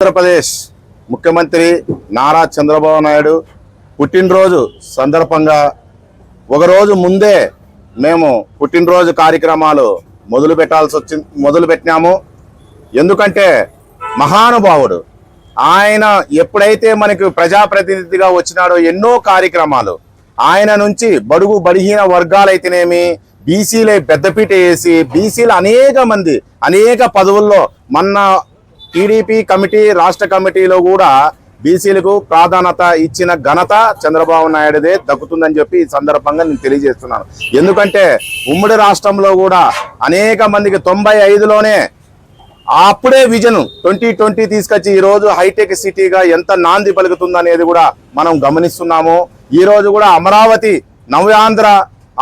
ఆంధ్రప్రదేశ్ ముఖ్యమంత్రి నారా చంద్రబాబు నాయుడు పుట్టినరోజు సందర్భంగా ఒకరోజు ముందే మేము పుట్టినరోజు కార్యక్రమాలు మొదలుపెట్టినాము. ఎందుకంటే మహానుభావుడు ఆయన ఎప్పుడైతే మనకు ప్రజాప్రతినిధిగా వచ్చినాడో ఎన్నో కార్యక్రమాలు ఆయన నుంచి బడుగు బలహీన వర్గాలైతేనేమి బీసీలే పెద్దపీట వేసి బీసీలు అనేక పదవుల్లో మొన్న టీడీపీ కమిటీ రాష్ట్ర కమిటీలో కూడా బీసీలకు ప్రాధాన్యత ఇచ్చిన ఘనత చంద్రబాబు నాయుడుదే దక్కుతుందని చెప్పి ఈ సందర్భంగా నేను తెలియజేస్తున్నాను. ఎందుకంటే ఉమ్మడి రాష్ట్రంలో కూడా అనేక మందికి 95లోనే అప్పుడే విజన్ 2020 తీసుకొచ్చి ఈరోజు హైటెక్ సిటీగా ఎంత నాంది పలుకుతుందనేది కూడా మనం గమనిస్తున్నాము. ఈరోజు కూడా అమరావతి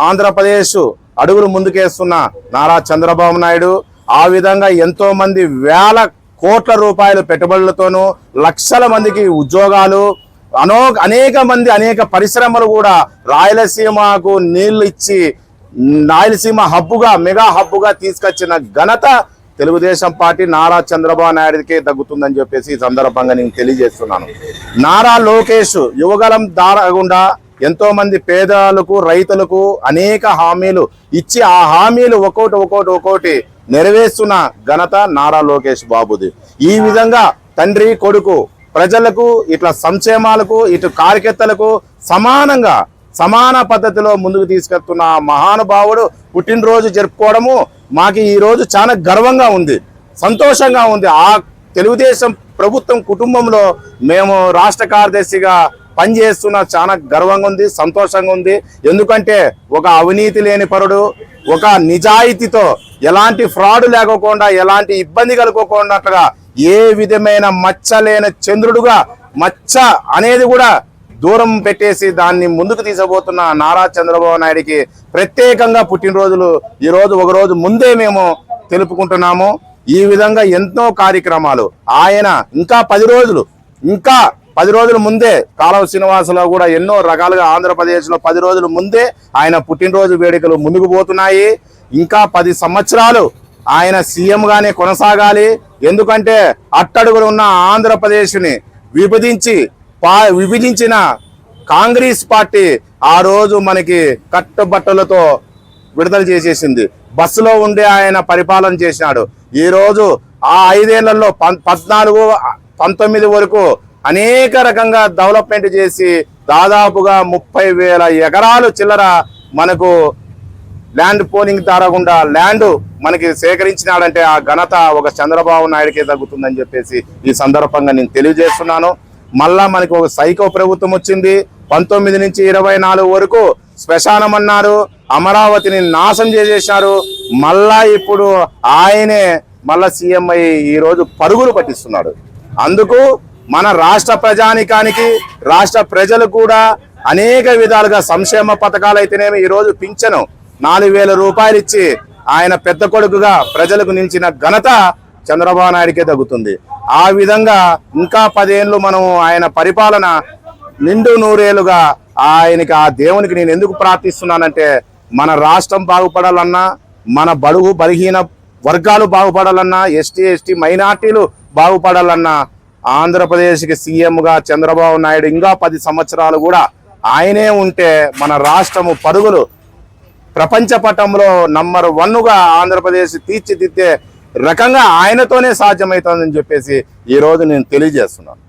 ఆంధ్రప్రదేశ్ అడుగులు ముందుకేస్తున్న నారా చంద్రబాబు నాయుడు ఆ విధంగా ఎంతో మంది వేల కోట్ల రూపాయల పెట్టుబడులతోనూ లక్షల మందికి ఉద్యోగాలు అనేక పరిశ్రమలు కూడా రాయలసీమకు నీళ్లు ఇచ్చి రాయలసీమ మెగా హబ్బుగా తీసుకొచ్చిన ఘనత తెలుగుదేశం పార్టీ నారా చంద్రబాబు నాయుడికే తగ్గుతుందని చెప్పేసి ఈ సందర్భంగా నేను తెలియజేస్తున్నాను. నారా లోకేష్ యువగలం దారగుండా ఎంతో మంది పేదలకు రైతులకు అనేక హామీలు ఇచ్చి ఆ హామీలు ఒక్కోటి నెరవేరుస్తున్న ఘనత నారా లోకేష్ బాబుది. ఈ విధంగా తండ్రి కొడుకు ప్రజలకు ఇట్లా సంక్షేమాలకు ఇటు కార్యకర్తలకు సమాన పద్ధతిలో ముందుకు తీసుకెళ్తున్న మహానుభావుడు పుట్టినరోజు జరుపుకోవడము మాకు ఈ రోజు చాలా గర్వంగా ఉంది, సంతోషంగా ఉంది. ఆ తెలుగుదేశం ప్రభుత్వం కుటుంబంలో మేము రాష్ట్ర కార్యదర్శిగా పనిచేస్తున్న చాలా గర్వంగా ఉంది, సంతోషంగా ఉంది. ఎందుకంటే ఒక అవినీతి లేని పరుడు, ఒక నిజాయితీతో ఎలాంటి ఫ్రాడ్ లేకోకుండా ఎలాంటి ఇబ్బంది కలుకోకుండా ఏ విధమైన మచ్చ లేని చంద్రుడుగా మచ్చ అనేది కూడా దూరం పెట్టేసి దాన్ని ముందుకు తీసుకుపోతున్న నారా చంద్రబాబు నాయుడికి ప్రత్యేకంగా పుట్టినరోజులు ఈరోజు ఒకరోజు ముందే మేము తెలుపుకుంటున్నాము. ఈ విధంగా ఎన్నో కార్యక్రమాలు ఆయన ఇంకా 10 రోజుల ముందే కాలువ శ్రీనివాసరావు కూడా ఎన్నో రకాలుగా ఆంధ్రప్రదేశ్లో 10 రోజుల ముందే ఆయన పుట్టినరోజు వేడుకలు ముందుకు పోతున్నాయి. ఇంకా 10 సంవత్సరాలు ఆయన సీఎంగానే కొనసాగాలి. ఎందుకంటే అట్టడుగులు ఉన్న ఆంధ్రప్రదేశ్ని విభజించిన కాంగ్రెస్ పార్టీ ఆ రోజు మనకి కట్టుబట్టలతో విడుదల చేసేసింది. బస్సులో ఉండే ఆయన పరిపాలన చేసినాడు. ఈ రోజు ఆ 5 ఏళ్లలో 14-19 వరకు అనేక రకంగా డెవలప్మెంట్ చేసి దాదాపుగా 30,000 ఎకరాలు చిల్లర మనకు ల్యాండ్ పోలింగ్ తారకుండా ల్యాండ్ మనకి సేకరించినాడంటే ఆ ఘనత ఒక చంద్రబాబు నాయుడికే తగ్గుతుందని చెప్పేసి ఈ సందర్భంగా నేను తెలియజేస్తున్నాను. మళ్ళా మనకి ఒక సైకో ప్రభుత్వం వచ్చింది. 19 నుంచి 24 వరకు శ్మశానం అన్నారు, అమరావతిని నాశనం చేసేశారు. మళ్ళా ఇప్పుడు ఆయనే సీఎం అయ్యి ఈరోజు పరుగులు పట్టిస్తున్నాడు. అందుకు మన రాష్ట్ర ప్రజానికానికి రాష్ట్ర ప్రజలు కూడా అనేక విధాలుగా సంక్షేమ పథకాలు అయితేనేమి ఈరోజు పింఛను 4,000 రూపాయలు ఇచ్చి ఆయన పెద్ద కొడుకుగా ప్రజలకు నిలిచిన ఘనత చంద్రబాబు నాయుడికే తగ్గుతుంది. ఆ విధంగా ఇంకా 10 ఏళ్ళు మనం ఆయన పరిపాలన నిండు నూరేళ్లుగా ఆయనకి ఆ దేవునికి నేను ఎందుకు ప్రార్థిస్తున్నానంటే మన రాష్ట్రం బాగుపడాలన్నా, మన బడుగు బలహీన వర్గాలు బాగుపడాలన్నా, ఎస్టీ మైనార్టీలు బాగుపడాలన్నా ఆంధ్రప్రదేశ్కి సీఎంగా చంద్రబాబు నాయుడు ఇంకా 10 సంవత్సరాలు కూడా ఆయనే ఉంటే మన రాష్ట్రము పరుగులు ప్రపంచ పటంలో నంబర్ 1గా ఆంధ్రప్రదేశ్ తీర్చిదిద్దే రకంగా ఆయనతోనే సాధ్యమవుతుందని చెప్పేసి ఈరోజు నేను తెలియజేస్తున్నాను.